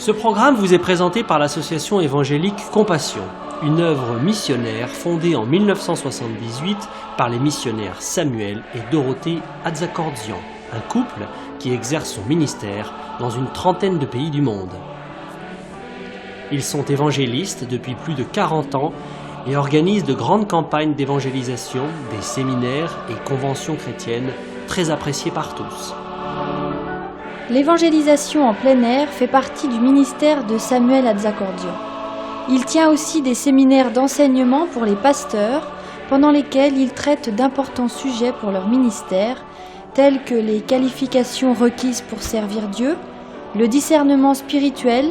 Ce programme vous est présenté par l'association évangélique Compassion, une œuvre missionnaire fondée en 1978 par les missionnaires Samuel et Dorothée Atzakordzian, un couple qui exerce son ministère dans une trentaine de pays du monde. Ils sont évangélistes depuis plus de 40 ans et organisent de grandes campagnes d'évangélisation, des séminaires et conventions chrétiennes très appréciées par tous. L'évangélisation en plein air fait partie du ministère de Samuel Atzakordzian. Il tient aussi des séminaires d'enseignement pour les pasteurs, pendant lesquels il traite d'importants sujets pour leur ministère, tels que les qualifications requises pour servir Dieu, le discernement spirituel,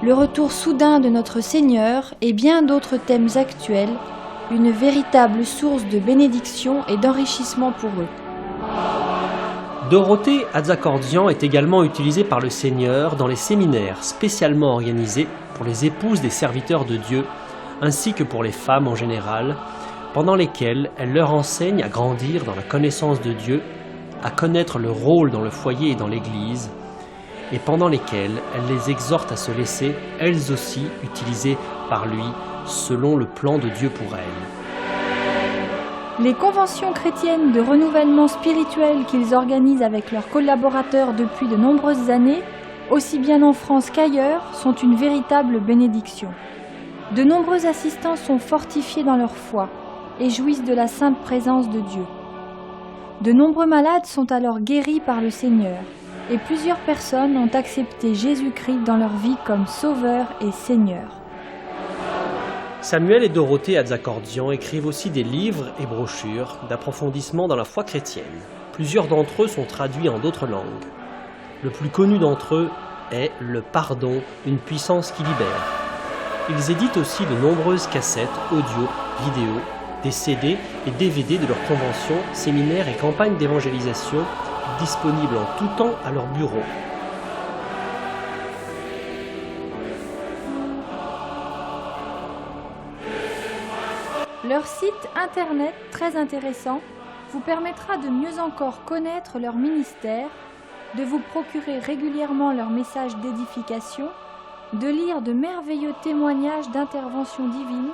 le retour soudain de notre Seigneur et bien d'autres thèmes actuels, une véritable source de bénédiction et d'enrichissement pour eux. Dorothée Atzakordzian est également utilisée par le Seigneur dans les séminaires spécialement organisés pour les épouses des serviteurs de Dieu, ainsi que pour les femmes en général, pendant lesquels elle leur enseigne à grandir dans la connaissance de Dieu, à connaître leur rôle dans le foyer et dans l'Église, et pendant lesquels elle les exhorte à se laisser, elles aussi, utilisées par lui, selon le plan de Dieu pour elles. Les conventions chrétiennes de renouvellement spirituel qu'ils organisent avec leurs collaborateurs depuis de nombreuses années, aussi bien en France qu'ailleurs, sont une véritable bénédiction. De nombreux assistants sont fortifiés dans leur foi et jouissent de la sainte présence de Dieu. De nombreux malades sont alors guéris par le Seigneur et plusieurs personnes ont accepté Jésus-Christ dans leur vie comme Sauveur et Seigneur. Samuel et Dorothée Atzakordzian écrivent aussi des livres et brochures d'approfondissement dans la foi chrétienne. Plusieurs d'entre eux sont traduits en d'autres langues. Le plus connu d'entre eux est « Le pardon, une puissance qui libère ». Ils éditent aussi de nombreuses cassettes, audio, vidéo, des CD et DVD de leurs conventions, séminaires et campagnes d'évangélisation disponibles en tout temps à leur bureau. Leur site internet très intéressant vous permettra de mieux encore connaître leur ministère, de vous procurer régulièrement leurs messages d'édification, de lire de merveilleux témoignages d'intervention divine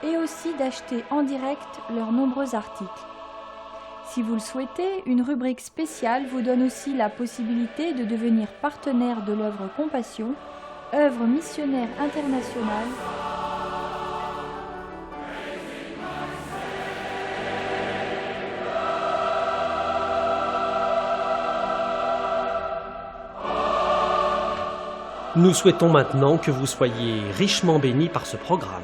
et aussi d'acheter en direct leurs nombreux articles. Si vous le souhaitez, une rubrique spéciale vous donne aussi la possibilité de devenir partenaire de l'œuvre Compassion, œuvre missionnaire internationale. Nous souhaitons maintenant que vous soyez richement bénis par ce programme.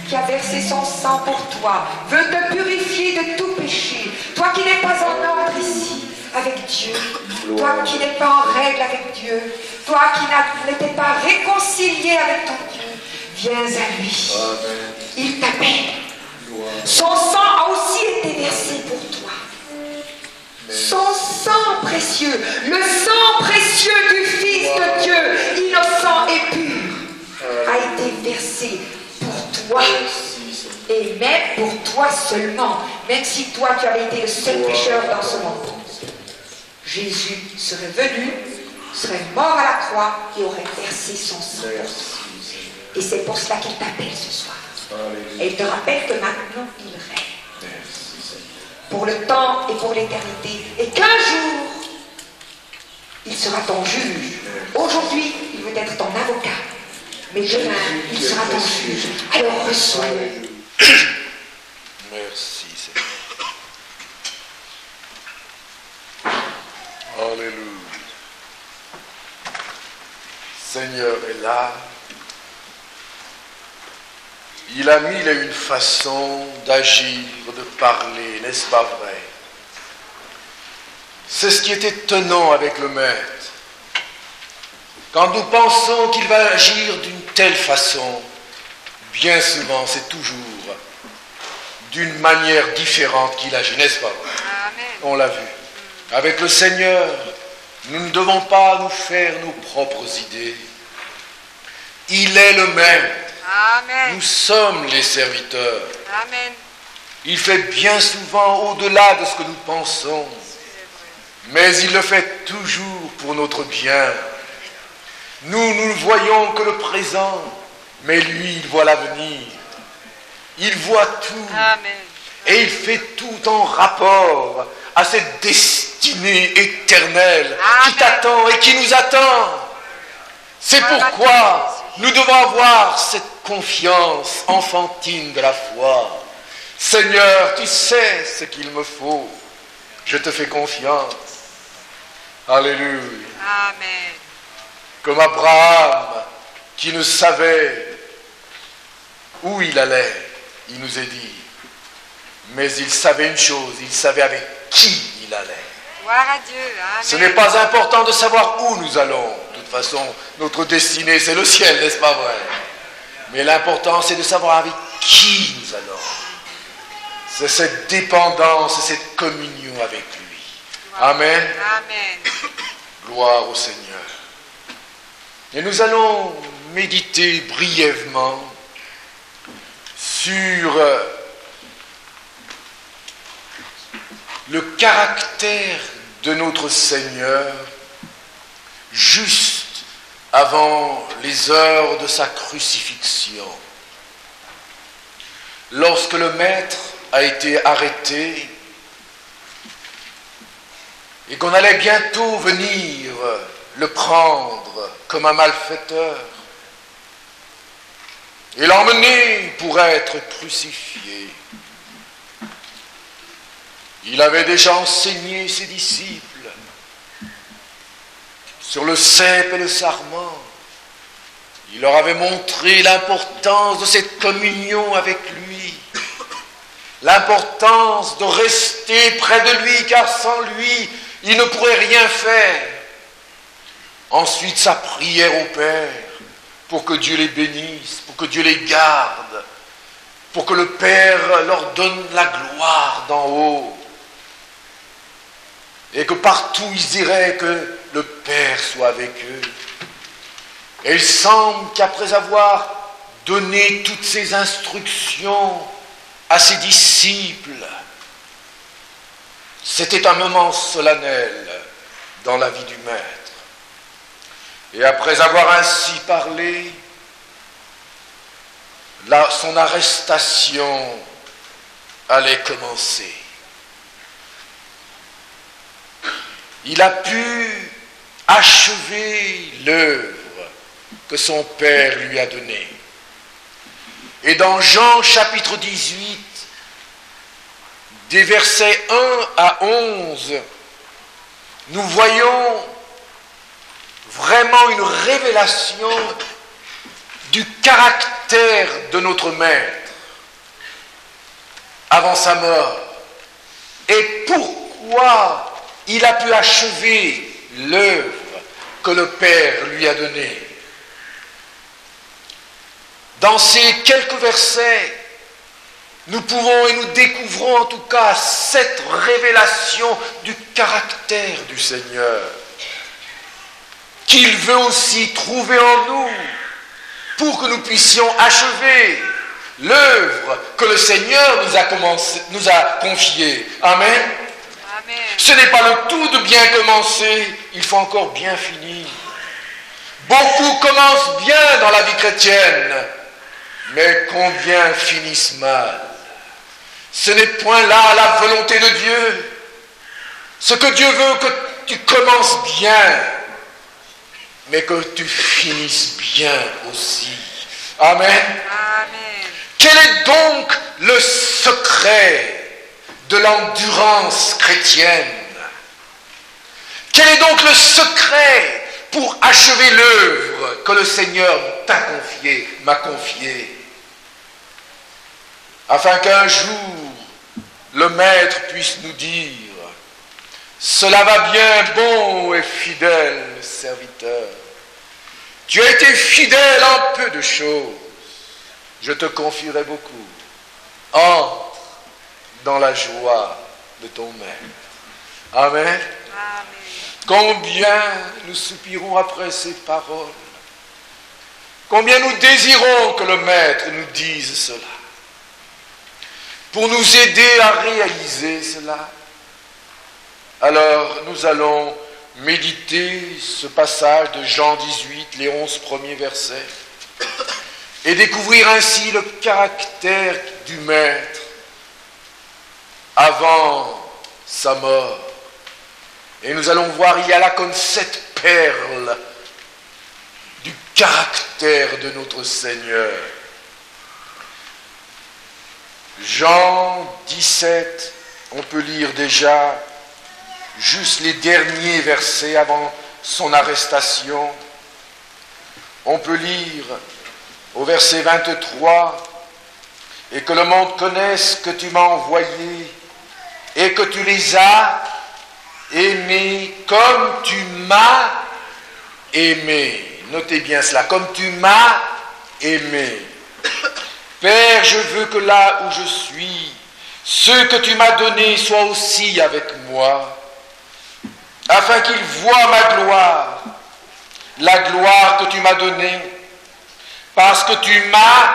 qui a versé son sang pour toi, veut te purifier de tout péché. Toi qui n'es pas en ordre ici avec Dieu, toi qui n'es pas en règle avec Dieu, toi qui n'étais pas réconcilié avec ton Dieu, viens à lui. Amen. Il t'appelle. Son sang a aussi été versé pour toi. Son sang précieux, le sang précieux du Fils de Dieu, innocent et pur, a été versé pour toi. Et même pour toi seulement, même si toi tu avais été le seul pécheur dans ce monde. Jésus serait venu, serait mort à la croix et aurait versé son sang pour toi. Et c'est pour cela qu'il t'appelle ce soir. Et il te rappelle que maintenant il règne. Pour le temps et pour l'éternité. Et qu'un jour, il sera ton juge. Aujourd'hui, il veut être ton avocat. Mais demain, il sera ton juge. Alors reçois-le. Merci Seigneur. Alléluia. Seigneur est là. Il a mille et une façons d'agir, de parler, n'est-ce pas vrai? C'est ce qui est étonnant avec le Maître. Quand nous pensons qu'il va agir d'une telle façon, bien souvent, c'est toujours d'une manière différente qu'il agit, n'est-ce pas vrai? Amen. On l'a vu. Avec le Seigneur, nous ne devons pas nous faire nos propres idées. Il est le Maître. Amen. Nous sommes les serviteurs. Amen. Il fait bien souvent au-delà de ce que nous pensons, mais il le fait toujours pour notre bien. Nous ne voyons que le présent, mais lui, il voit l'avenir. Il voit tout. Amen. Et il fait tout en rapport à cette destinée éternelle qui Amen. t'attend et qui nous attend. C'est pourquoi nous devons avoir cette confiance enfantine de la foi. Seigneur, tu sais ce qu'il me faut. Je te fais confiance. Alléluia. Amen. Comme Abraham, qui ne savait où il allait, il nous est dit. Mais il savait une chose, il savait avec qui il allait. Gloire à Dieu. Amen. Ce n'est pas important de savoir où nous allons. De toute façon, notre destinée, c'est le ciel, n'est-ce pas vrai? Mais l'important, c'est de savoir avec qui nous allons. C'est cette dépendance, cette communion avec lui. Amen. Amen. Gloire au Seigneur. Et nous allons méditer brièvement sur le caractère de notre Seigneur juste avant les heures de sa crucifixion. Lorsque le Maître a été arrêté et qu'on allait bientôt venir le prendre comme un malfaiteur et l'emmener pour être crucifié. Il avait déjà enseigné ses disciples sur le cep et le sarment. Il leur avait montré l'importance de cette communion avec lui, l'importance de rester près de lui, car sans lui, il ne pourrait rien faire. Ensuite, sa prière au Père, pour que Dieu les bénisse, pour que Dieu les garde, pour que le Père leur donne la gloire d'en haut. Et que partout ils iraient, que le Père soit avec eux. Et il semble qu'après avoir donné toutes ces instructions à ses disciples, c'était un moment solennel dans la vie du Maître. Et après avoir ainsi parlé, son arrestation allait commencer. Il a pu achever l'œuvre que son Père lui a donnée. Et dans Jean chapitre 18, des versets 1 à 11, nous voyons vraiment une révélation du caractère de notre Maître. avant sa mort. Et pourquoi il a pu achever l'œuvre que le Père lui a donnée. Dans ces quelques versets, nous pouvons et nous découvrons en tout cas cette révélation du caractère du Seigneur, qu'il veut aussi trouver en nous pour que nous puissions achever l'œuvre que le Seigneur nous a confiée. Amen. Amen. Ce n'est pas le tout de bien commencer, il faut encore bien finir. Beaucoup commencent bien dans la vie chrétienne, mais combien finissent mal. Ce n'est point là la volonté de Dieu. Ce que Dieu veut, que tu commences bien, mais que tu finisses bien aussi. Amen. Amen. Quel est donc le secret de l'endurance chrétienne? Quel est donc le secret pour achever l'œuvre que le Seigneur m'a confiée? Afin qu'un jour, le Maître puisse nous dire: cela va bien, bon et fidèle serviteur. Tu as été fidèle en peu de choses, je te confierai beaucoup. Entre dans la joie de ton Maître. Amen. Amen. Combien nous soupirons après ces paroles. Combien nous désirons que le Maître nous dise cela. Pour nous aider à réaliser cela. Alors nous allons méditer ce passage de Jean 18, les 11 premiers versets, et découvrir ainsi le caractère du Maître avant sa mort. Et nous allons voir, il y a là comme cette perle du caractère de notre Seigneur. Jean 17, on peut lire déjà juste les derniers versets avant son arrestation. On peut lire au verset 23, « Et que le monde connaisse que tu m'as envoyé et que tu les as aimés comme tu m'as aimé. » Notez bien cela, comme tu m'as aimé. Père, je veux que là où je suis, ceux que tu m'as donnés soient aussi avec moi, afin qu'ils voient ma gloire, la gloire que tu m'as donnée, parce que tu m'as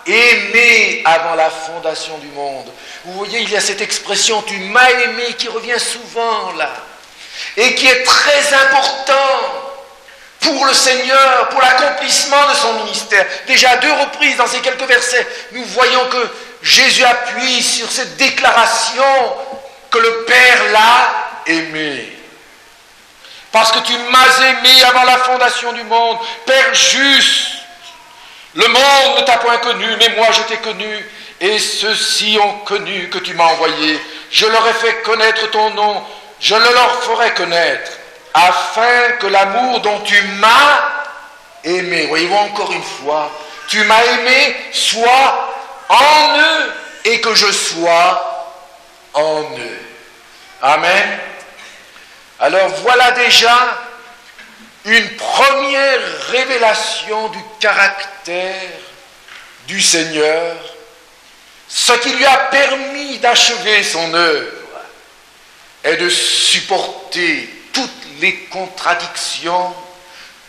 aimé avant la fondation du monde. Vous voyez, il y a cette expression, tu m'as aimé, qui revient souvent là, et qui est très important pour le Seigneur, pour l'accomplissement de son ministère. Déjà à 2 reprises dans ces quelques versets, nous voyons que Jésus appuie sur cette déclaration que le Père l'a aimé. Parce que tu m'as aimé avant la fondation du monde, Père juste. Le monde ne t'a point connu, mais moi je t'ai connu, et ceux-ci ont connu que tu m'as envoyé. Je leur ai fait connaître ton nom, je le leur ferai connaître, afin que l'amour dont tu m'as aimé, voyez-vous encore une fois, tu m'as aimé, soit en eux, et que je sois en eux. Amen. Alors voilà déjà une première révélation du caractère du Seigneur, ce qui lui a permis d'achever son œuvre est de supporter toutes les contradictions,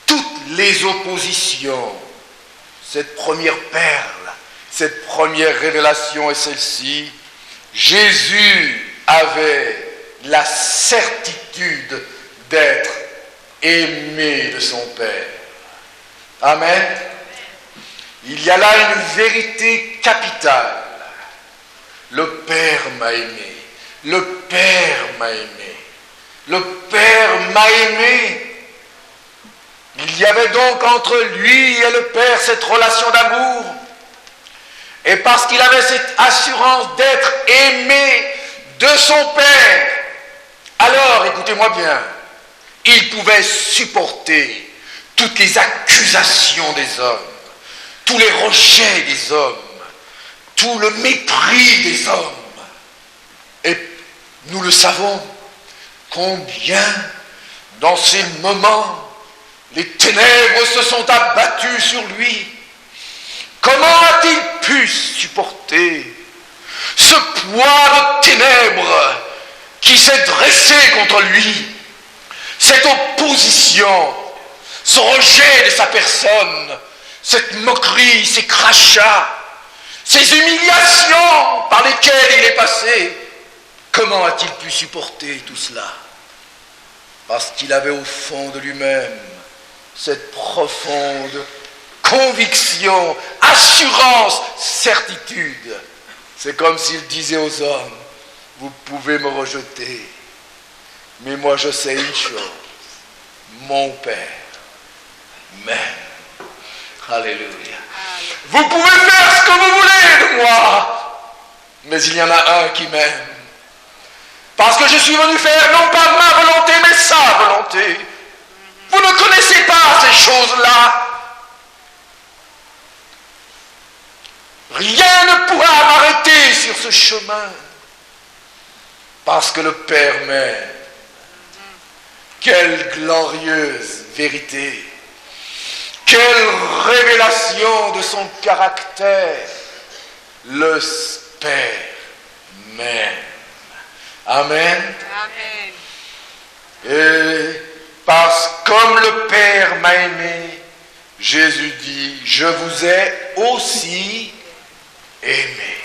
toutes les oppositions. Cette première perle, cette première révélation est celle-ci. Jésus avait la certitude d'être aimé de son Père. Amen. Il y a là une vérité capitale. Le Père m'a aimé. Le Père m'a aimé. Le Père m'a aimé. Il y avait donc entre lui et le Père cette relation d'amour. Et parce qu'il avait cette assurance d'être aimé de son Père, alors, écoutez-moi bien, il pouvait supporter toutes les accusations des hommes, tous les rejets des hommes, tout le mépris des hommes, Et nous le savons, combien dans ces moments les ténèbres se sont abattues sur lui. Comment a-t-il pu supporter ce poids de ténèbres qui s'est dressé contre lui, cette opposition, ce rejet de sa personne, cette moquerie, ces crachats, ces humiliations par lesquelles il est passé? Comment a-t-il pu supporter tout cela? Parce qu'il avait au fond de lui-même cette profonde conviction, assurance, certitude. C'est comme s'il disait aux hommes, vous pouvez me rejeter, mais moi je sais une chose, mon Père m'aime. Alléluia. Vous pouvez faire ce que vous voulez de moi, mais il y en a un qui m'aime. Parce que je suis venu faire non pas ma volonté, mais sa volonté. Vous ne connaissez pas ces choses-là. Rien ne pourra m'arrêter sur ce chemin. Parce que le Père m'aime. Quelle glorieuse vérité. Quelle révélation de son caractère. Le Père m'aime. Amen. Amen. Et parce que comme le Père m'a aimé, Jésus dit, je vous ai aussi aimé.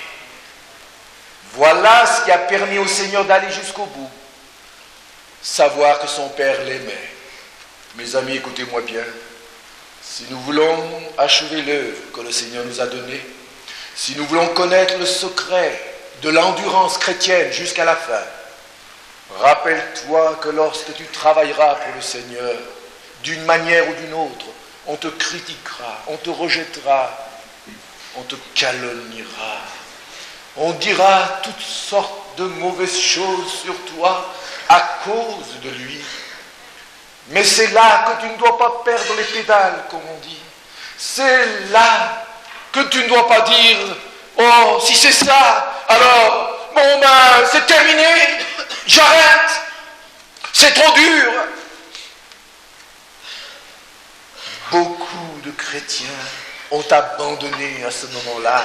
Voilà ce qui a permis au Seigneur d'aller jusqu'au bout. Savoir que son Père l'aimait. Mes amis, écoutez-moi bien. Si nous voulons achever l'œuvre que le Seigneur nous a donnée, si nous voulons connaître le secret de l'endurance chrétienne jusqu'à la fin, rappelle-toi que lorsque tu travailleras pour le Seigneur, d'une manière ou d'une autre, on te critiquera, on te rejettera, on te calomniera, on dira toutes sortes de mauvaises choses sur toi à cause de lui. Mais c'est là que tu ne dois pas perdre les pédales, comme on dit. C'est là que tu ne dois pas dire, oh, si c'est ça, alors, bon ben, c'est terminé, j'arrête, c'est trop dur. Beaucoup de chrétiens ont abandonné à ce moment-là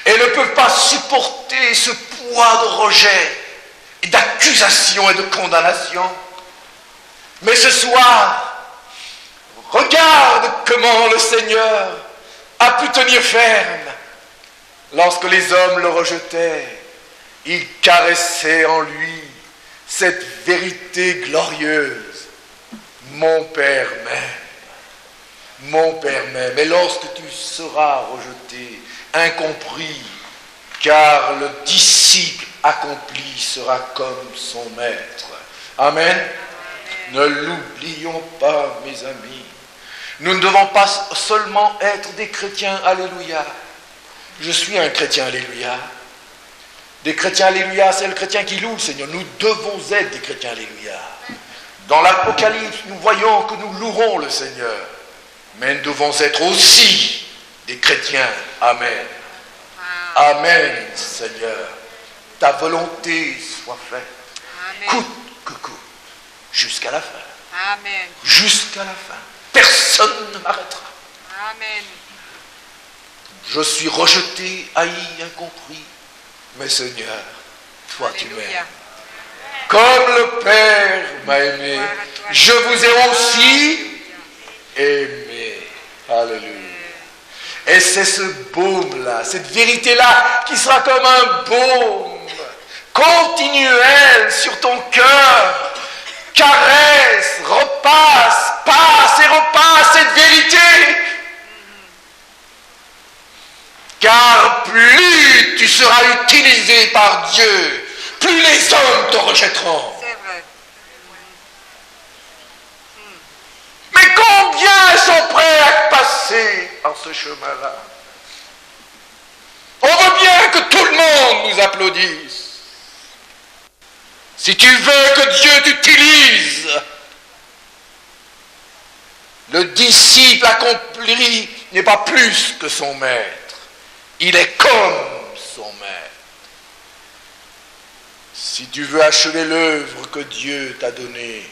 et ne peuvent pas supporter ce poids de rejet et d'accusation et de condamnation. Mais ce soir, regarde comment le Seigneur a pu tenir ferme. Lorsque les hommes le rejetaient, il caressait en lui cette vérité glorieuse. Mon Père m'aime. Mon Père m'aime. Et lorsque tu seras rejeté, incompris, car le disciple accompli sera comme son maître. Amen. Ne l'oublions pas, mes amis. Nous ne devons pas seulement être des chrétiens, alléluia. Je suis un chrétien, alléluia. Des chrétiens, alléluia, c'est le chrétien qui loue le Seigneur. Nous devons être des chrétiens, alléluia. Dans l'Apocalypse, nous voyons que nous louerons le Seigneur. Mais nous devons être aussi des chrétiens. Amen. Amen, Seigneur. Ta volonté soit faite. Amen. Coûte que coûte. Jusqu'à la fin. Amen. Jusqu'à la fin. Personne ne m'arrêtera. Amen. Je suis rejeté, haï, incompris. Mais Seigneur, toi tu Alléluia. m'aimes. Comme le Père m'a aimé, je vous ai aussi aimé. Alléluia. Et c'est ce baume-là, cette vérité-là qui sera comme un baume continuel sur ton cœur. Caresse, repasse, passe et repasse cette vérité. Car plus tu seras utilisé par Dieu, plus les hommes te rejetteront. C'est vrai. Mais combien sont prêts à passer par ce chemin-là? On veut bien que tout le monde nous applaudisse. Si tu veux que Dieu t'utilise, le disciple accompli n'est pas plus que son maître. Il est comme son maître. tu veux achever l'œuvre que Dieu t'a donnée,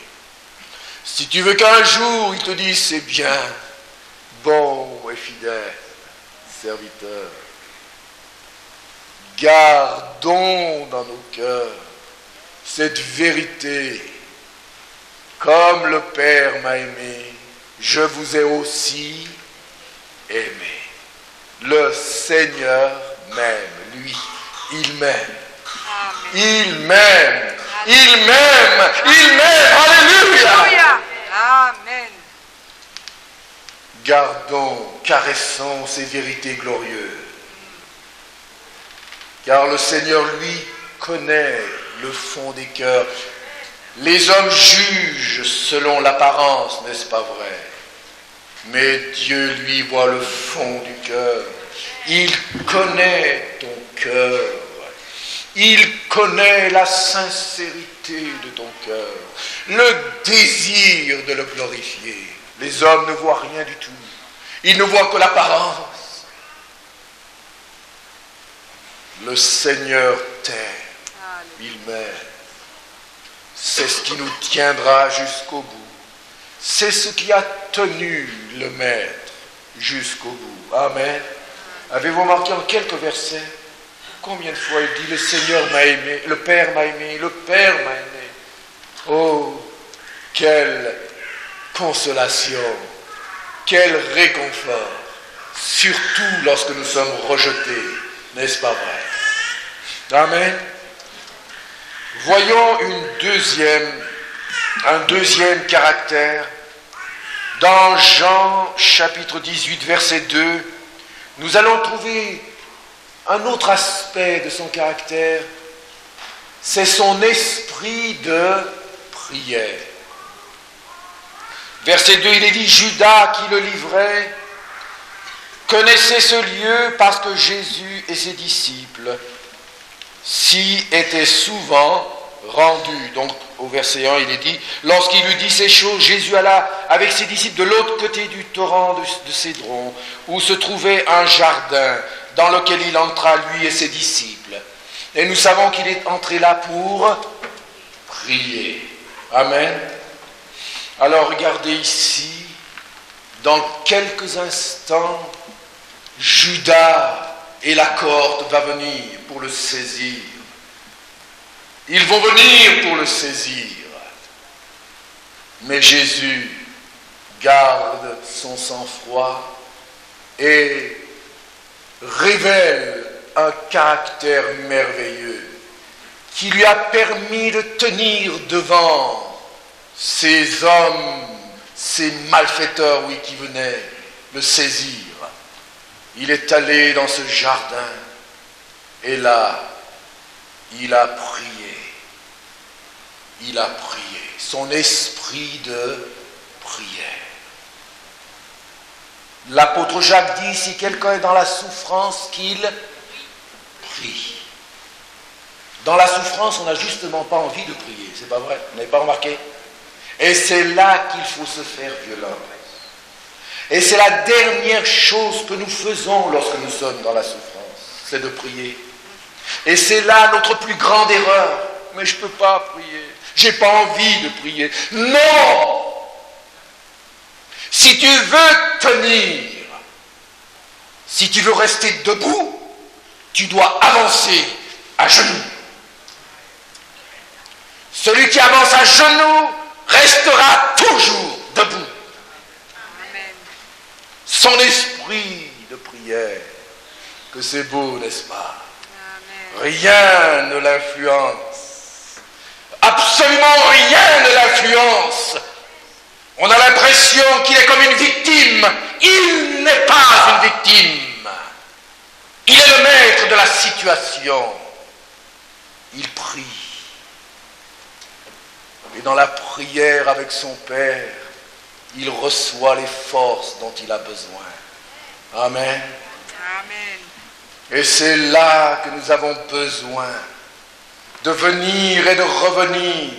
si tu veux qu'un jour il te dise c'est bien, bon et fidèle serviteur, gardons dans nos cœurs cette vérité. Comme le Père m'a aimé, je vous ai aussi aimé. Le Seigneur m'aime, lui, il m'aime. Il m'aime, il m'aime, il m'aime. Alléluia. Amen. Gardons, caressons ces vérités glorieuses. Car le Seigneur, lui, connaît le fond des cœurs. Les hommes jugent selon l'apparence, n'est-ce pas vrai? Mais Dieu, lui, voit le fond du cœur. Il connaît ton cœur. Il connaît la sincérité de ton cœur, le désir de le glorifier. Les hommes ne voient rien du tout. Ils ne voient que l'apparence. Le Seigneur t'aime. Il m'aime. C'est ce qui nous tiendra jusqu'au bout. C'est ce qui a tenu le Maître jusqu'au bout. Amen. Avez-vous remarqué en quelques versets combien de fois il dit le Seigneur m'a aimé, le Père m'a aimé, le Père m'a aimé. Oh, quelle consolation, quel réconfort, surtout lorsque nous sommes rejetés, n'est-ce pas vrai? Amen. Voyons un deuxième caractère. Dans Jean chapitre 18, verset 2, nous allons trouver un autre aspect de son caractère, c'est son esprit de prière. Verset 2, il est dit, Judas qui le livrait connaissait ce lieu parce que Jésus et ses disciples s'y étaient souvent rendus. Donc au verset 1, il est dit, lorsqu'il eut dit ces choses, Jésus alla avec ses disciples de l'autre côté du torrent de Cédron, où se trouvait un jardin, dans lequel il entra, lui et ses disciples. Et nous savons qu'il est entré là pour prier. Amen. Alors regardez ici, dans quelques instants, Judas et la cohorte va venir pour le saisir. Ils vont venir pour le saisir. Mais Jésus garde son sang-froid et révèle un caractère merveilleux qui lui a permis de tenir devant ces hommes, ces malfaiteurs, oui, qui venaient le saisir. Il est allé dans ce jardin et là, il a prié. Il a prié. Son esprit de prière. L'apôtre Jacques dit, si quelqu'un est dans la souffrance, qu'il prie. Dans la souffrance, on n'a justement pas envie de prier, c'est pas vrai? Vous n'avez pas remarqué? Et c'est là qu'il faut se faire violence. Et c'est la dernière chose que nous faisons lorsque nous sommes dans la souffrance, c'est de prier. Et c'est là notre plus grande erreur. Mais je ne peux pas prier, j'ai pas envie de prier. Non! Si tu veux tenir, si tu veux rester debout, tu dois avancer à genoux. Celui qui avance à genoux restera toujours debout. Amen. Son esprit de prière, que c'est beau, n'est-ce pas? Amen. Rien ne l'influence. Absolument rien ne l'influence. On a l'impression qu'il est comme une victime. Il n'est pas une victime. Il est le maître de la situation. Il prie. Et dans la prière avec son Père, il reçoit les forces dont il a besoin. Amen. Amen. Et c'est là que nous avons besoin de venir et de revenir.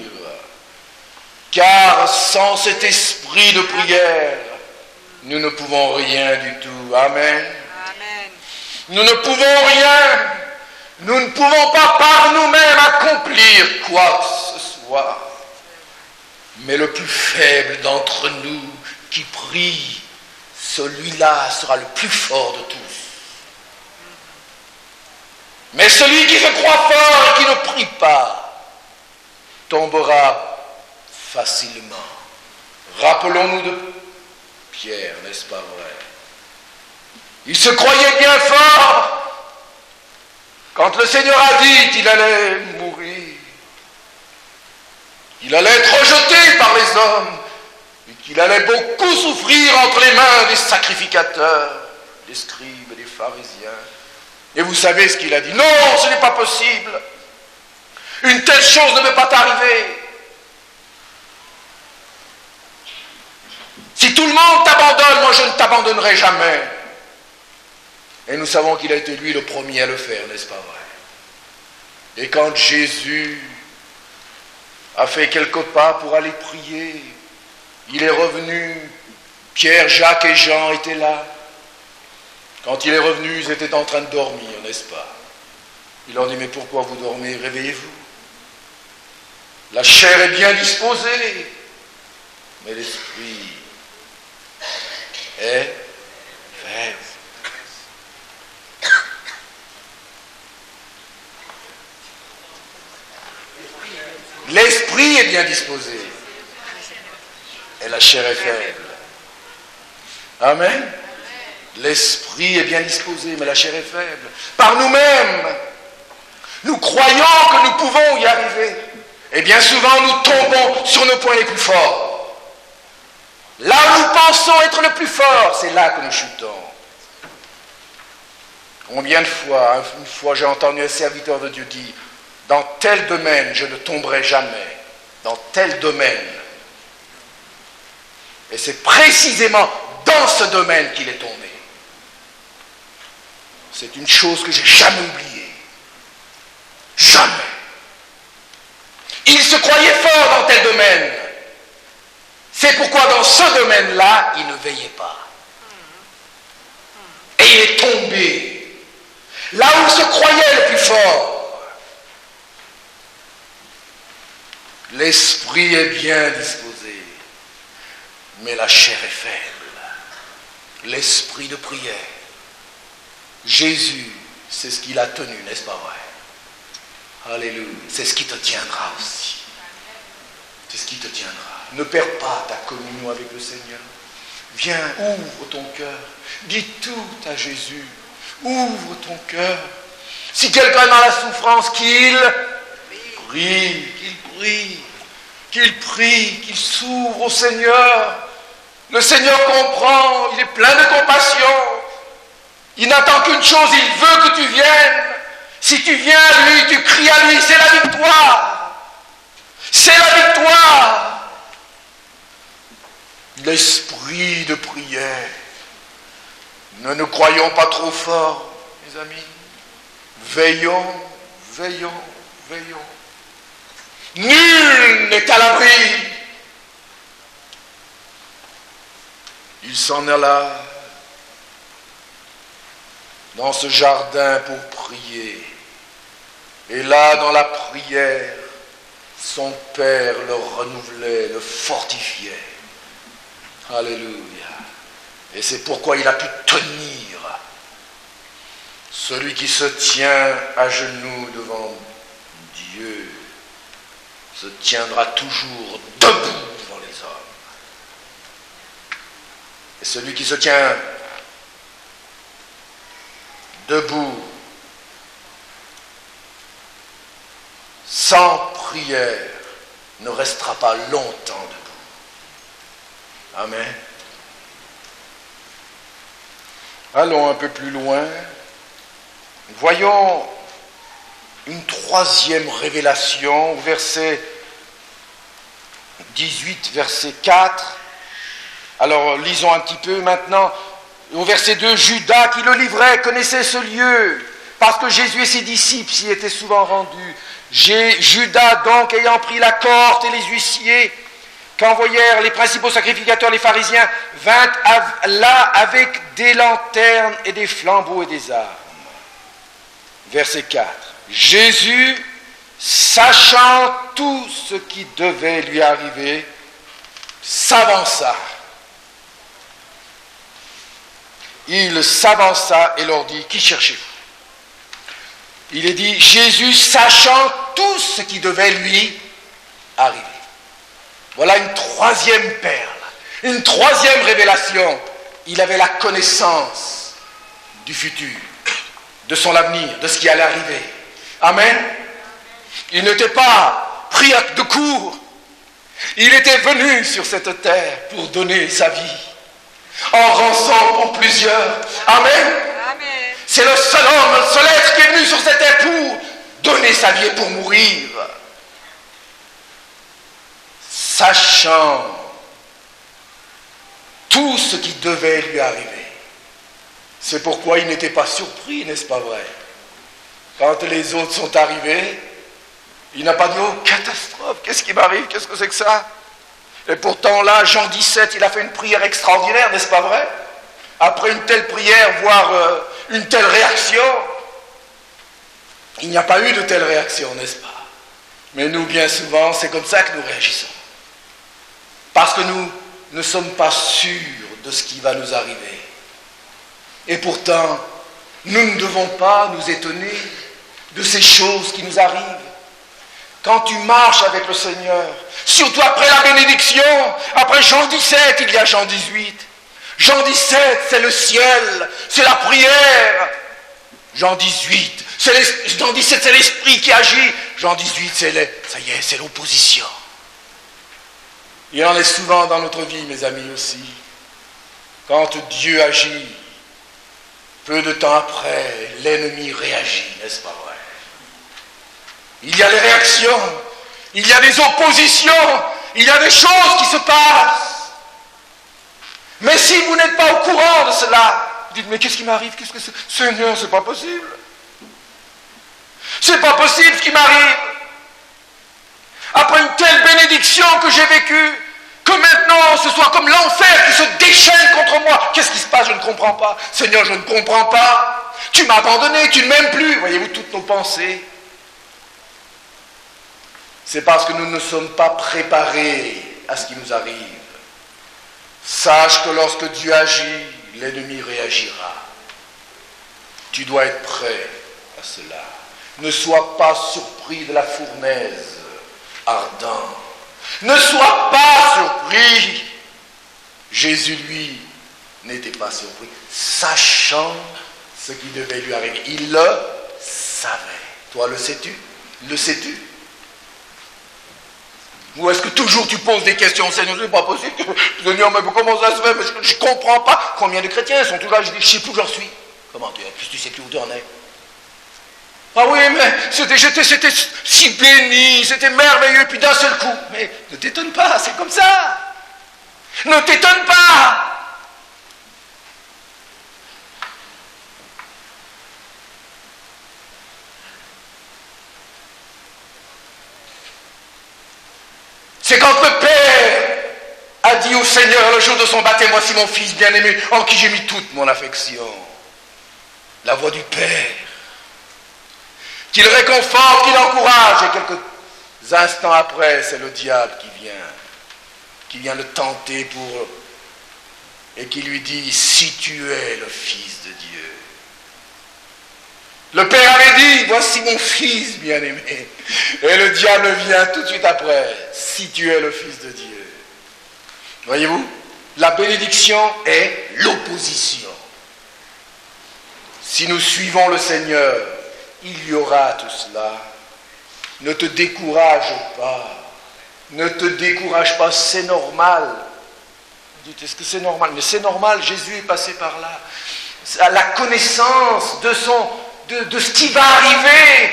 Car sans cet esprit de prière, nous ne pouvons rien du tout. Amen. Amen. Nous ne pouvons rien. Nous ne pouvons pas par nous-mêmes accomplir toi ce soir. Mais le plus faible d'entre nous qui prie, celui-là sera le plus fort de tous. Mais celui qui se croit fort et qui ne prie pas tombera facilement. Rappelons-nous de Pierre, n'est-ce pas vrai? Il se croyait bien fort quand le Seigneur a dit qu'il allait mourir. Il allait être rejeté par les hommes et qu'il allait beaucoup souffrir entre les mains des sacrificateurs, des scribes et des pharisiens. Et vous savez ce qu'il a dit? Non, ce n'est pas possible. Une telle chose ne peut pas t'arriver. Si tout le monde t'abandonne, moi je ne t'abandonnerai jamais. Et nous savons qu'il a été lui le premier à le faire, n'est-ce pas vrai? Et quand Jésus a fait quelques pas pour aller prier, il est revenu, Pierre, Jacques et Jean étaient là. Quand il est revenu, ils étaient en train de dormir, n'est-ce pas? Il leur dit, mais pourquoi vous dormez? Réveillez-vous. La chair est bien disposée, mais l'esprit est faible. L'esprit est bien disposé, et la chair est faible. Amen. L'esprit est bien disposé, mais la chair est faible. Par nous-mêmes, nous croyons que nous pouvons y arriver. Et bien souvent, nous tombons sur nos points les plus forts. Là où nous pensons être le plus fort, c'est là que nous chutons. Combien de fois, une fois j'ai entendu un serviteur de Dieu dire, dans tel domaine, je ne tomberai jamais. Dans tel domaine. Et c'est précisément dans ce domaine qu'il est tombé. C'est une chose que j'ai jamais oubliée. Jamais. Il se croyait fort dans tel domaine. C'est pourquoi dans ce domaine-là, il ne veillait pas. Et il est tombé. Là où il se croyait le plus fort. L'esprit est bien disposé, mais la chair est faible. L'esprit de prière. Jésus, c'est ce qu'il a tenu, n'est-ce pas vrai? Alléluia. C'est ce qui te tiendra aussi. C'est ce qui te tiendra. Ne perds pas ta communion avec le Seigneur. Viens, ouvre ton cœur. Dis tout à Jésus. Ouvre ton cœur. Si quelqu'un est dans la souffrance, qu'il prie, qu'il prie, qu'il s'ouvre au Seigneur. Le Seigneur comprend, il est plein de compassion. Il n'attend qu'une chose, il veut que tu viennes. Si tu viens à lui, tu cries à lui, c'est la victoire. C'est la victoire. L'esprit de prière. Ne nous croyons pas trop fort, mes amis. Veillons, veillons, veillons. Nul n'est à l'abri. Il s'en alla dans ce jardin pour prier. Et là, dans la prière, son Père le renouvelait, le fortifiait. Alléluia. Et c'est pourquoi il a pu tenir. Celui qui se tient à genoux devant Dieu se tiendra toujours debout devant les hommes. Et celui qui se tient debout, sans prière, ne restera pas longtemps debout. Amen. Allons un peu plus loin. Voyons une troisième révélation, verset 18, verset 4. Alors, lisons un petit peu maintenant. Au verset 2, Judas qui le livrait connaissait ce lieu, parce que Jésus et ses disciples s'y étaient souvent rendus. Judas donc, ayant pris la corde et les huissiers, qu'envoyèrent les principaux sacrificateurs, les pharisiens, vint là avec des lanternes et des flambeaux et des armes. Verset 4. Jésus, sachant tout ce qui devait lui arriver, s'avança. Il s'avança et leur dit, qui cherchez-vous? Il est dit, Jésus sachant tout ce qui devait lui arriver. Voilà une troisième perle, une troisième révélation. Il avait la connaissance du futur, de son avenir, de ce qui allait arriver. Amen. Il n'était pas pris de court. Il était venu sur cette terre pour donner sa vie, en rançon pour plusieurs. Amen. Amen. C'est le seul homme, le seul être qui est venu sur cette terre pour donner sa vie et pour mourir. Sachant tout ce qui devait lui arriver. C'est pourquoi il n'était pas surpris, n'est-ce pas vrai? Quand les autres sont arrivés, il n'a pas dit, oh, catastrophe, qu'est-ce qui m'arrive, qu'est-ce que c'est que ça? Et pourtant là, Jean 17, il a fait une prière extraordinaire, n'est-ce pas vrai? Après une telle prière, voire une telle réaction, il n'y a pas eu de telle réaction, n'est-ce pas? Mais nous, bien souvent, c'est comme ça que nous réagissons. Parce que nous ne sommes pas sûrs de ce qui va nous arriver. Et pourtant, nous ne devons pas nous étonner de ces choses qui nous arrivent. Quand tu marches avec le Seigneur, surtout après la bénédiction, après Jean 17, il y a Jean 18. Jean 17, c'est le ciel, c'est la prière. Jean 18, Jean 17, c'est l'esprit qui agit. Jean 18, c'est l'opposition. Il y en est souvent dans notre vie, mes amis, aussi. Quand Dieu agit, peu de temps après, l'ennemi réagit, n'est-ce pas vrai? Il y a des réactions, il y a des oppositions, il y a des choses qui se passent. Mais si vous n'êtes pas au courant de cela, vous dites, mais qu'est-ce qui m'arrive? Qu'est-ce que c'est? Seigneur, c'est pas possible. C'est pas possible ce qui m'arrive. Après une telle bénédiction que j'ai vécue, que maintenant ce soit comme l'enfer qui se déchaîne contre moi. Qu'est-ce qui se passe? Je ne comprends pas. Seigneur, je ne comprends pas. Tu m'as abandonné, tu ne m'aimes plus. Voyez-vous toutes nos pensées. C'est parce que nous ne sommes pas préparés à ce qui nous arrive. Sache que lorsque Dieu agit, l'ennemi réagira. Tu dois être prêt à cela. Ne sois pas surpris de la fournaise ardente. Ne sois pas surpris. Jésus, lui, n'était pas surpris. Sachant ce qui devait lui arriver. Il le savait. Toi, le sais-tu? Le sais-tu? Ou est-ce que toujours tu poses des questions? Seigneur, c'est pas possible. Seigneur, mais comment ça se fait? Je ne comprends pas. Combien de chrétiens sont toujours là? Je dis, je ne sais plus où j'en suis. Comment tu sais plus où tu en es? Ah oui, mais c'était si béni, c'était merveilleux, puis d'un seul coup. Mais ne t'étonne pas, c'est comme ça. Ne t'étonne pas. C'est quand le Père a dit au Seigneur le jour de son baptême, voici mon fils bien-aimé, en qui j'ai mis toute mon affection. La voix du Père, qu'il réconforte, qu'il encourage, et quelques instants après, c'est le diable qui vient le tenter et qui lui dit, si tu es le Fils de Dieu. Le Père avait dit, voici mon fils bien-aimé. Et le diable vient tout de suite après, si tu es le Fils de Dieu. Voyez-vous, la bénédiction est l'opposition. Si nous suivons le Seigneur, il y aura tout cela. Ne te décourage pas. Ne te décourage pas, c'est normal. Vous dites, est-ce que c'est normal? Mais c'est normal, Jésus est passé par là. À la connaissance de ce qui va arriver.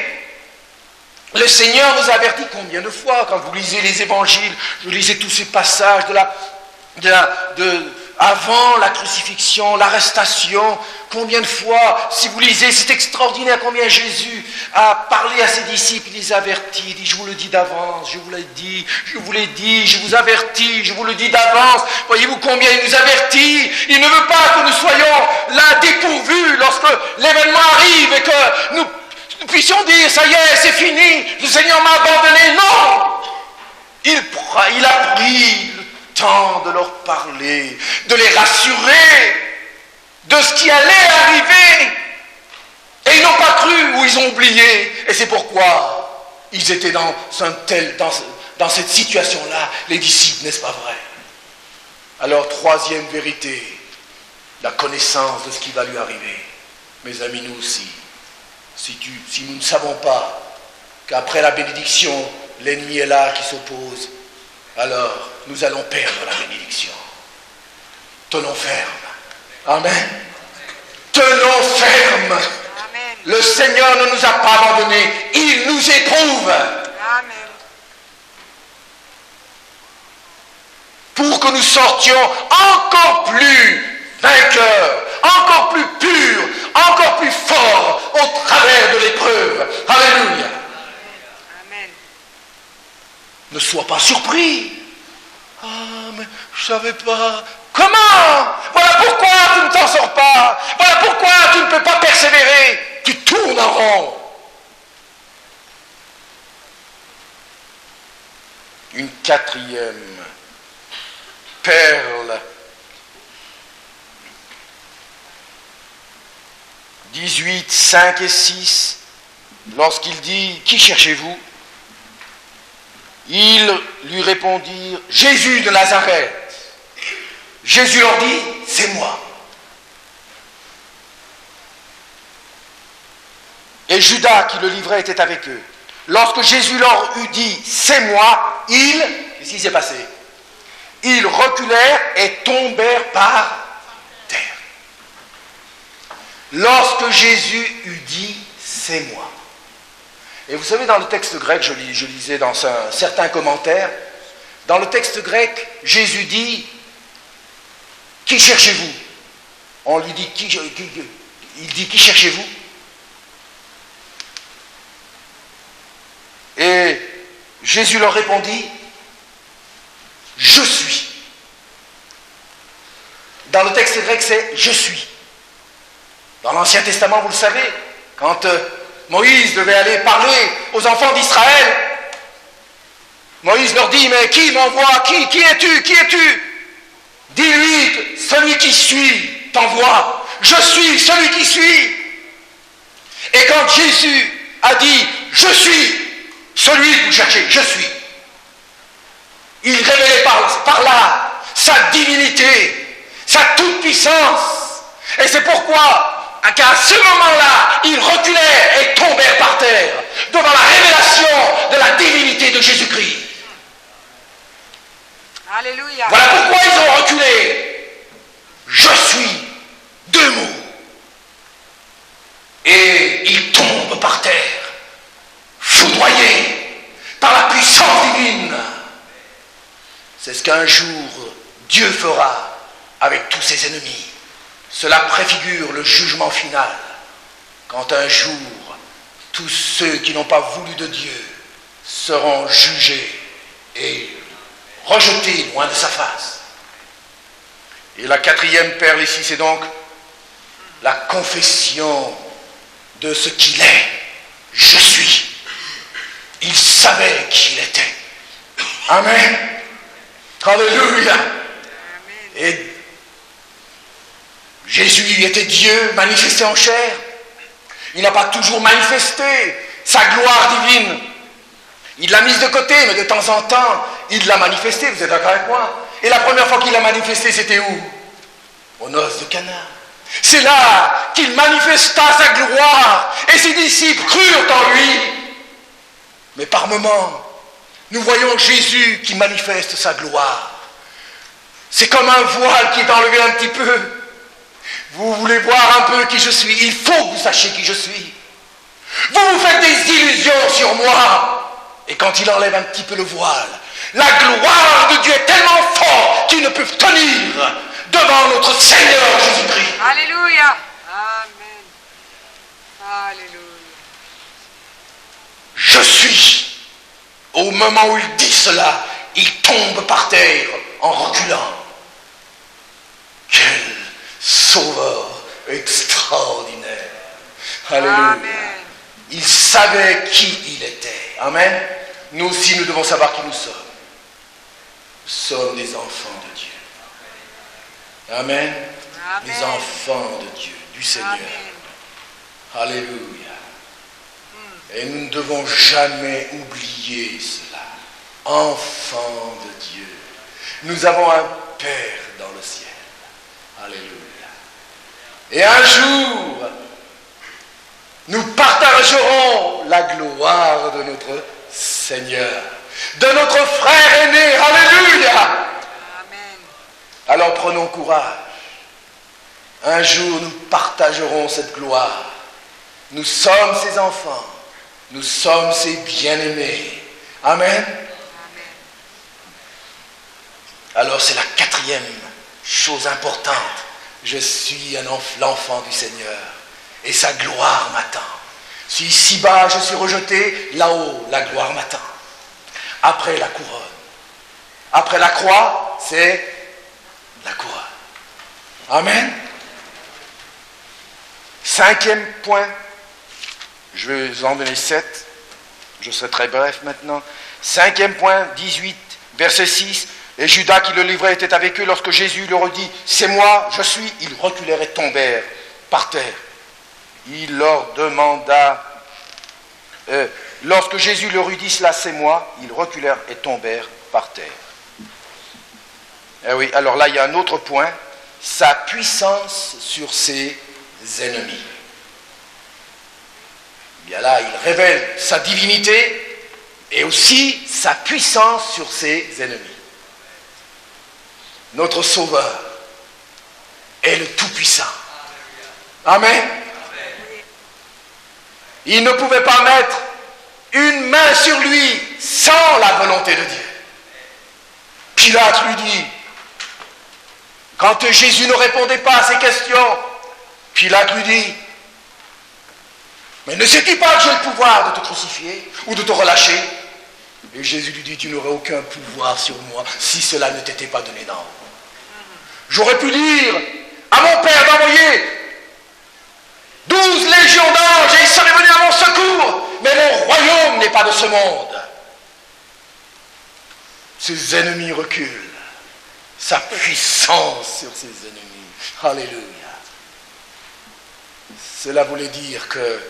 Le Seigneur nous avertit combien de fois, quand vous lisez les évangiles, je lisais tous ces passages avant la crucifixion, l'arrestation, combien de fois, si vous lisez, c'est extraordinaire combien Jésus a parlé à ses disciples, il les avertit, il dit, je vous le dis d'avance, je vous l'ai dit, je vous l'ai dit, je vous avertis, je vous le dis d'avance. Voyez-vous combien il nous avertit? Il ne veut pas que nous soyons là dépourvus lorsque l'événement arrive et que nous puissions dire, ça y est, c'est fini, le Seigneur m'a abandonné. Non! il a pris le temps de leur parler, de les rassurer de ce qui allait arriver. Et ils n'ont pas cru ou ils ont oublié. Et c'est pourquoi ils étaient dans cette situation-là, les disciples, n'est-ce pas vrai? Alors, troisième vérité, la connaissance de ce qui va lui arriver. Mes amis, nous aussi, si nous ne savons pas qu'après la bénédiction, l'ennemi est là qui s'oppose, alors nous allons perdre la bénédiction. Tenons ferme. Amen. Tenons ferme. Amen. Le Seigneur ne nous a pas abandonnés. Il nous éprouve. Amen. Pour que nous sortions encore plus vainqueurs, encore plus purs, encore plus forts au travers de l'épreuve. Alléluia. Amen. Ne sois pas surpris. Ah, mais je ne savais pas. Comment? Voilà pourquoi tu ne t'en sors pas. Voilà pourquoi tu ne peux pas persévérer. Tu tournes en rond. Une quatrième perle. 18, 5 et 6. Lorsqu'il dit, qui cherchez-vous? Ils lui répondirent, Jésus de Nazareth. Jésus leur dit, c'est moi. Et Judas qui le livrait était avec eux. Lorsque Jésus leur eut dit, c'est moi, qu'est-ce qui s'est passé? Ils reculèrent et tombèrent par terre. Lorsque Jésus eut dit, c'est moi. Et vous savez, dans le texte grec, je lisais dans certains commentaires, dans le texte grec, Jésus dit, qui cherchez-vous? On lui dit, il dit, qui cherchez-vous? Et Jésus leur répondit, je suis. Dans le texte grec, c'est je suis. Dans l'Ancien Testament, vous le savez, quand Moïse devait aller parler aux enfants d'Israël, Moïse leur dit, mais qui m'envoie? Qui es-tu? Qui es-tu? Dis-lui, celui qui suit t'envoie. Je suis celui qui suis. Et quand Jésus a dit, je suis celui que vous cherchez, je suis, il révélait par là sa divinité, sa toute-puissance. Et c'est pourquoi, qu'à ce moment-là, ils reculèrent et tombèrent par terre devant la révélation de la divinité de Jésus-Christ. Alléluia. Voilà pourquoi ils ont reculé. Je suis, deux mots. Et ils tombent par terre, foudroyés par la puissance divine. C'est ce qu'un jour Dieu fera avec tous ses ennemis. Cela préfigure le jugement final, quand un jour tous ceux qui n'ont pas voulu de Dieu seront jugés et rejetés loin de sa face. Et la quatrième perle ici, c'est donc la confession de ce qu'il est. Je suis. Il savait qui il était. Amen. Alléluia. Et Jésus était Dieu manifesté en chair. Il n'a pas toujours manifesté sa gloire divine. Il l'a mise de côté, mais de temps en temps, il l'a manifesté. Vous êtes d'accord avec moi? Et la première fois qu'il l'a manifesté, c'était où? Aux noces de Cana. C'est là qu'il manifesta sa gloire et ses disciples crurent en lui. Mais par moments, nous voyons Jésus qui manifeste sa gloire. C'est comme un voile qui est enlevé un petit peu. Vous voulez voir un peu qui je suis? Il faut que vous sachiez qui je suis. Vous vous faites des illusions sur moi. Et quand il enlève un petit peu le voile, la gloire de Dieu est tellement forte qu'ils ne peuvent tenir devant notre Seigneur Jésus-Christ. Alléluia. Amen. Alléluia. Je suis. Au moment où il dit cela, il tombe par terre en reculant. Quel sauveur extraordinaire. Alléluia. Amen. Il savait qui il était. Amen. Nous aussi, nous devons savoir qui nous sommes. sommes des enfants de Dieu. Amen. Amen. Les enfants de Dieu, du Seigneur. Amen. Alléluia. Et nous ne devons jamais oublier cela. Enfants de Dieu. Nous avons un Père dans le ciel. Alléluia. Et un jour, nous partagerons la gloire de notre Seigneur, de notre frère aîné. Alléluia. Amen. Alors prenons courage. Un jour, nous partagerons cette gloire. Nous sommes ses enfants. Nous sommes ses bien-aimés. Amen. Alors c'est la quatrième chose importante. Je suis l'enfant du Seigneur. Et sa gloire m'attend. Si ici-bas je suis rejeté, là-haut, la gloire m'attend. Après la couronne. Après la croix, c'est la couronne. Amen. Cinquième point. Je vais vous en donner 7. Je serai très bref maintenant. Cinquième point, 18, verset 6. Et Judas qui le livrait était avec eux lorsque Jésus leur dit « C'est moi, je suis ». Ils reculèrent et tombèrent par terre. Il leur demanda, lorsque Jésus leur eut dit cela, c'est moi, ils reculèrent et tombèrent par terre. Eh oui, alors là, il y a un autre point, sa puissance sur ses ennemis. Bien là, il révèle sa divinité et aussi sa puissance sur ses ennemis. Notre Sauveur est le Tout-Puissant. Amen. Il ne pouvait pas mettre une main sur lui sans la volonté de Dieu. Pilate lui dit, quand Jésus ne répondait pas à ses questions, Pilate lui dit, mais ne sais-tu pas que j'ai le pouvoir de te crucifier ou de te relâcher? Et Jésus lui dit, tu n'aurais aucun pouvoir sur moi si cela ne t'était pas donné d'en haut. J'aurais pu dire à mon Père d'envoyer 12 légions d'anges et ils seraient venus à mon secours, mais mon royaume n'est pas de ce monde. Ses ennemis reculent. Sa puissance sur ses ennemis. Alléluia. Cela voulait dire que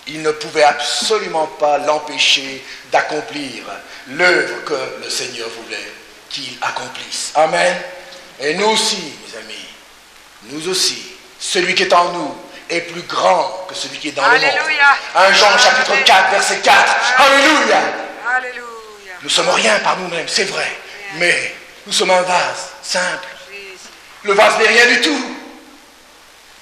il ne pouvait absolument pas l'empêcher d'accomplir l'œuvre que le Seigneur voulait qu'il accomplisse. Amen. Et nous aussi, mes amis, nous aussi, celui qui est en nous est plus grand que celui qui est dans le monde. 1 Jean chapitre 4, verset 4. Alléluia. Alléluia. Nous ne sommes rien par nous-mêmes, c'est vrai, mais nous sommes un vase simple. Le vase n'est rien du tout.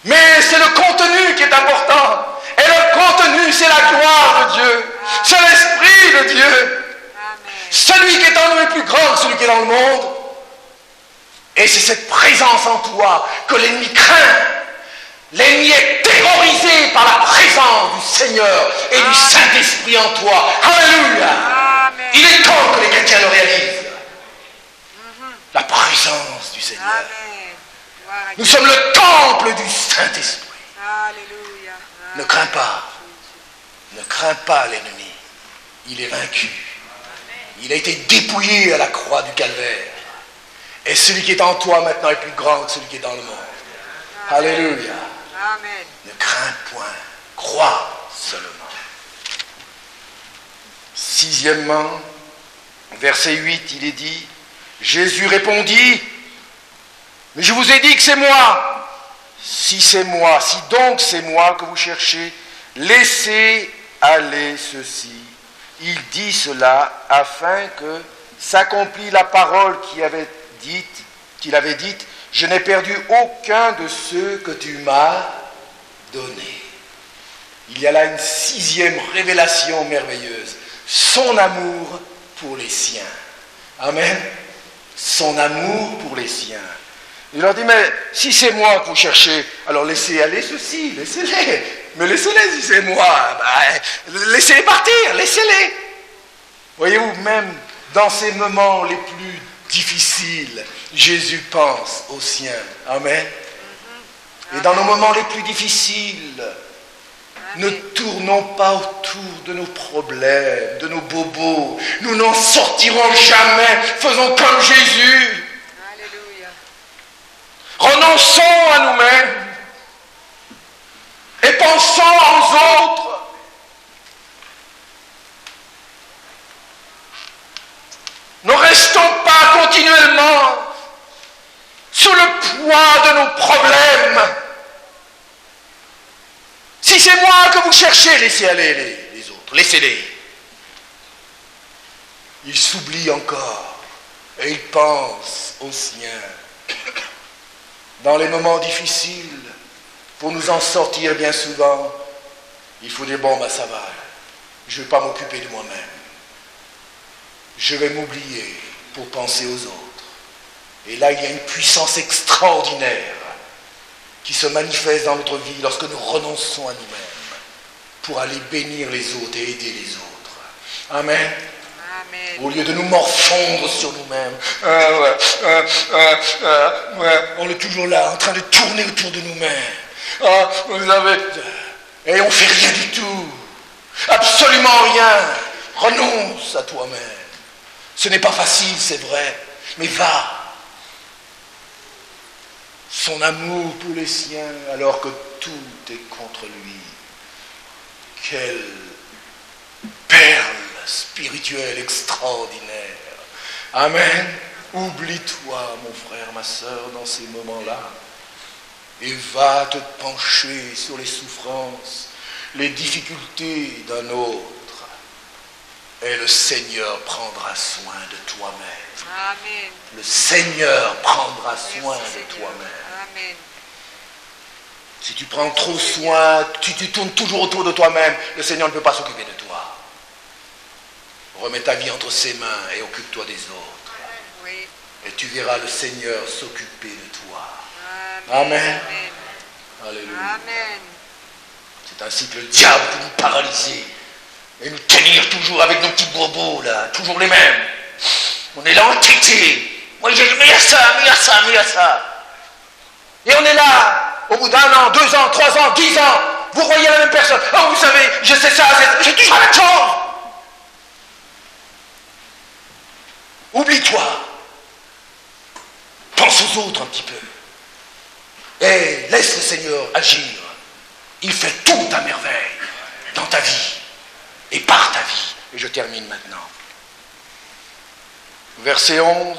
Mais c'est le contenu qui est important. Et le contenu, c'est la gloire de Dieu. C'est l'Esprit de Dieu. Amen. Celui qui est en nous est plus grand que celui qui est dans le monde. Et c'est cette présence en toi que l'ennemi craint. L'ennemi est terrorisé par la présence du Seigneur et du Saint-Esprit en toi. Alléluia. Amen. Il est temps que les chrétiens le réalisent. La présence du Seigneur. Amen. Gloire à Nous Dieu. sommes le temple du Saint-Esprit. Alléluia. Ne crains pas. Ne crains pas l'ennemi. Il est vaincu. Il a été dépouillé à la croix du calvaire. Et celui qui est en toi maintenant est plus grand que celui qui est dans le monde. Alléluia. Amen. Ne crains point. Crois seulement. Sixièmement, verset 8, il est dit, Jésus répondit, mais je vous ai dit que c'est moi. Si c'est moi, si donc c'est moi que vous cherchez, laissez aller ceci. Il dit cela afin que s'accomplit la parole qu'il avait dite, je n'ai perdu aucun de ceux que tu m'as donnés. Il y a là une sixième révélation merveilleuse. Son amour pour les siens. Amen. Son amour pour les siens. Il leur dit, mais si c'est moi que vous cherchez, alors laissez aller ceux-ci, laissez-les. Mais laissez-les si c'est moi. Laissez-les partir, laissez-les. Voyez-vous, même dans ces moments les plus difficiles, Jésus pense aux siens. Amen. Et dans nos moments les plus difficiles, Ne tournons pas autour de nos problèmes, de nos bobos. Nous n'en sortirons jamais. Faisons comme Jésus. Alléluia. Renonçons à nous-mêmes et pensons aux autres. Ne restons pas continuellement sous le poids de nos problèmes. Si c'est moi que vous cherchez, laissez aller les autres, laissez-les. Ils s'oublient encore et ils pensent aux siens. Dans les moments difficiles, pour nous en sortir bien souvent, il faut dire, bon, ça va, je ne vais pas m'occuper de moi-même. Je vais m'oublier pour penser aux autres. Et là, il y a une puissance extraordinaire qui se manifeste dans notre vie lorsque nous renonçons à nous-mêmes pour aller bénir les autres et aider les autres. Amen. Amen. Au lieu de nous morfondre sur nous-mêmes, on est toujours là, en train de tourner autour de nous-mêmes. Et on ne fait rien du tout. Absolument rien. Renonce à toi-même. Ce n'est pas facile, c'est vrai, mais va. Son amour pour les siens, alors que tout est contre lui. Quelle perle spirituelle extraordinaire. Amen. Oublie-toi, mon frère, ma soeur, dans ces moments-là, et va te pencher sur les souffrances, les difficultés d'un autre. Et le Seigneur prendra soin de toi-même. Amen. Le Seigneur prendra soin Merci, de Seigneur. toi-même. Amen. Si tu prends trop soin, tu tournes toujours autour de toi-même, le Seigneur ne peut pas s'occuper de toi. Remets ta vie entre ses mains et occupe-toi des autres. Oui. Et tu verras le Seigneur s'occuper de toi. Amen. Amen. Amen. Alléluia. Amen. C'est ainsi que le diable peut nous paralyser et nous tenir toujours avec nos petits bobos là, toujours les mêmes. On est là entêté. Moi j'ai dit, mais il y a ça, mais il y a ça, mais il y a ça. Et on est là, au bout d'un an, 2 ans, 3 ans, 10 ans, vous voyez la même personne. Oh, vous savez, je sais ça, j'ai toujours la même chose. Oublie-toi. Pense aux autres un petit peu. Et laisse le Seigneur agir. Il fait tout à merveille dans ta vie et par ta vie. Et je termine maintenant. Verset 11.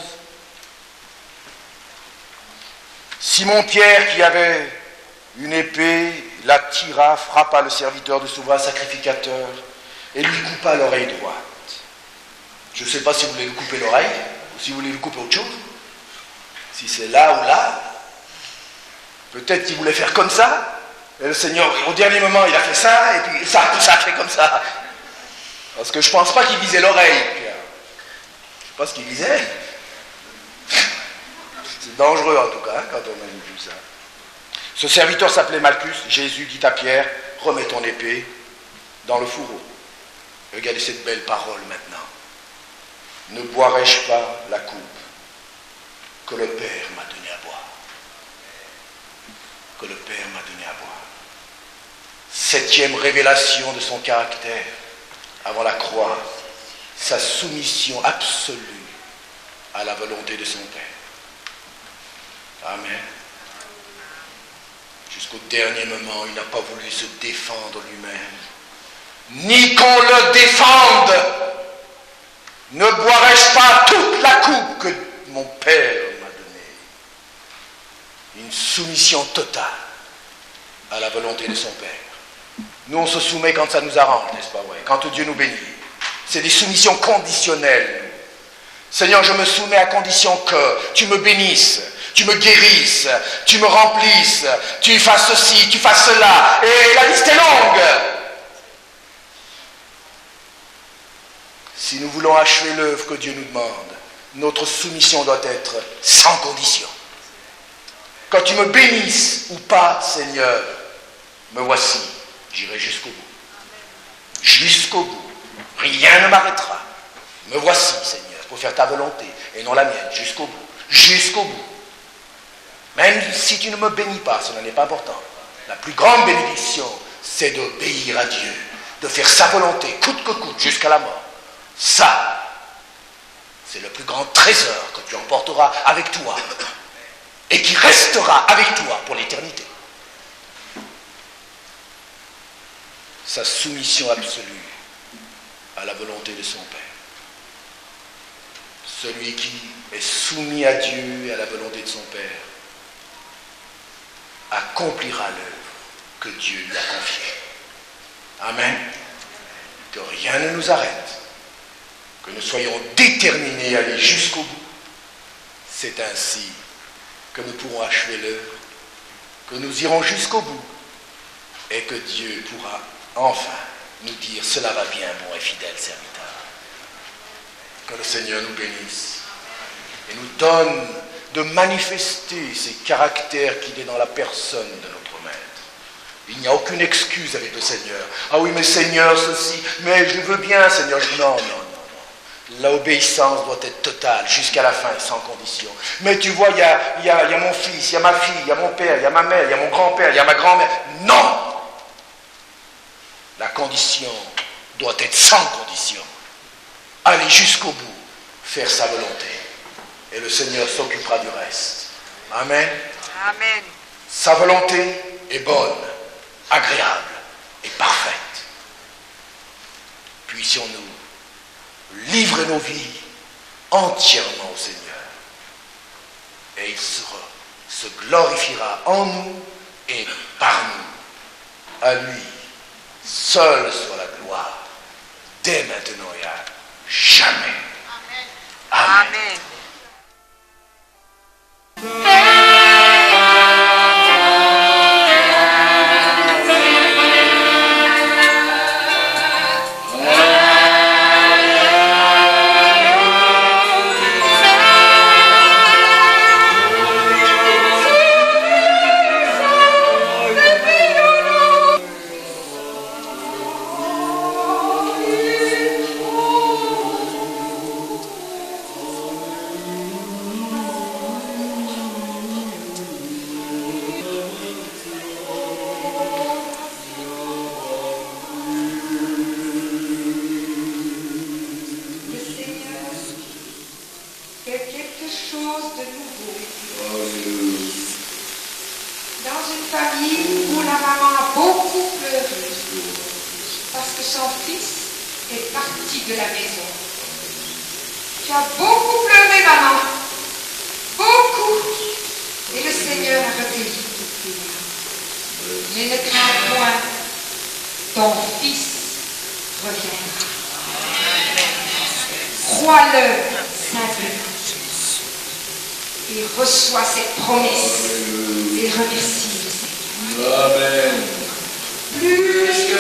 Simon-Pierre, qui avait une épée, la tira, frappa le serviteur du souverain sacrificateur et lui coupa l'oreille droite. Je ne sais pas si vous voulez lui couper l'oreille ou si vous voulez lui couper autre chose. Si c'est là ou là, peut-être qu'il voulait faire comme ça. Et le Seigneur, au dernier moment, il a fait ça, et puis ça a fait comme ça. Parce que je ne pense pas qu'il visait l'oreille, Pierre. Je ne sais pas ce qu'il visait. C'est dangereux, en tout cas, quand on a vu ça. Ce serviteur s'appelait Malchus. Jésus dit à Pierre, remets ton épée dans le fourreau. Regardez cette belle parole maintenant. Ne boirai-je pas la coupe que le Père m'a donnée à boire? Que le Père m'a donné à boire. 7e révélation de son caractère avant la croix, sa soumission absolue à la volonté de son Père. Amen. Jusqu'au dernier moment, il n'a pas voulu se défendre lui-même, ni qu'on le défende. Ne boirai-je pas toute la coupe que mon Père m'a donnée? Une soumission totale à la volonté de son Père. Nous, on se soumet quand ça nous arrange, n'est-ce pas vrai? Quand Dieu nous bénit. C'est des soumissions conditionnelles. Seigneur, je me soumets à condition que tu me bénisses, tu me guérisses, tu me remplisses, tu fasses ceci, tu fasses cela. Et la liste est longue. Si nous voulons achever l'œuvre que Dieu nous demande, notre soumission doit être sans condition. Quand tu me bénisses ou pas, Seigneur, me voici, j'irai jusqu'au bout. Jusqu'au bout. Rien ne m'arrêtera. Me voici, Seigneur, pour faire ta volonté et non la mienne, jusqu'au bout. Jusqu'au bout. Même si tu ne me bénis pas, cela n'est pas important. La plus grande bénédiction, c'est d'obéir à Dieu, de faire sa volonté, coûte que coûte, jusqu'à la mort. Ça, c'est le plus grand trésor que tu emporteras avec toi et qui restera avec toi pour l'éternité. Sa soumission absolue à la volonté de son Père. Celui qui est soumis à Dieu et à la volonté de son Père accomplira l'œuvre que Dieu lui a confiée. Amen. Que rien ne nous arrête. Que nous soyons déterminés à aller jusqu'au bout. C'est ainsi que nous pourrons achever l'œuvre, que nous irons jusqu'au bout et que Dieu pourra enfin nous dire « Cela va bien, bon et fidèle serviteur ». Que le Seigneur nous bénisse et nous donne de manifester ces caractères qu'il est dans la personne de notre Maître. Il n'y a aucune excuse avec le Seigneur. Ah oui, mais Seigneur, ceci, mais je veux bien, Seigneur. Non. L'obéissance doit être totale jusqu'à la fin et sans condition. Mais tu vois, il y a mon fils, il y a ma fille, il y a mon père, il y a ma mère, il y a mon grand-père, il y a ma grand-mère. Non! La condition doit être sans condition. Aller jusqu'au bout, faire sa volonté. Et le Seigneur s'occupera du reste. Amen. Amen. Sa volonté est bonne, agréable et parfaite. Puissions-nous livrer nos vies entièrement au Seigneur. Et il se glorifiera en nous et par nous. À lui, seul soit la gloire, dès maintenant et à jamais. Amen. Amen. Et reçois cette promesse et remercie le Seigneur. Amen. Plus que